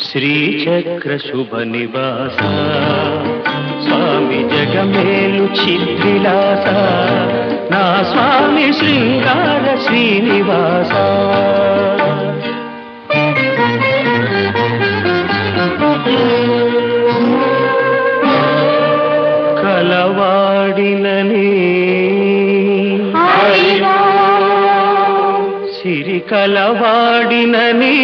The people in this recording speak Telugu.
శ్రీచక్ర శుభ నివాస స్వామి జగమేలు చిద్విలాస నా స్వామి శృంగార శ్రీనివాస కలవాడినని సిరి కలవాడినని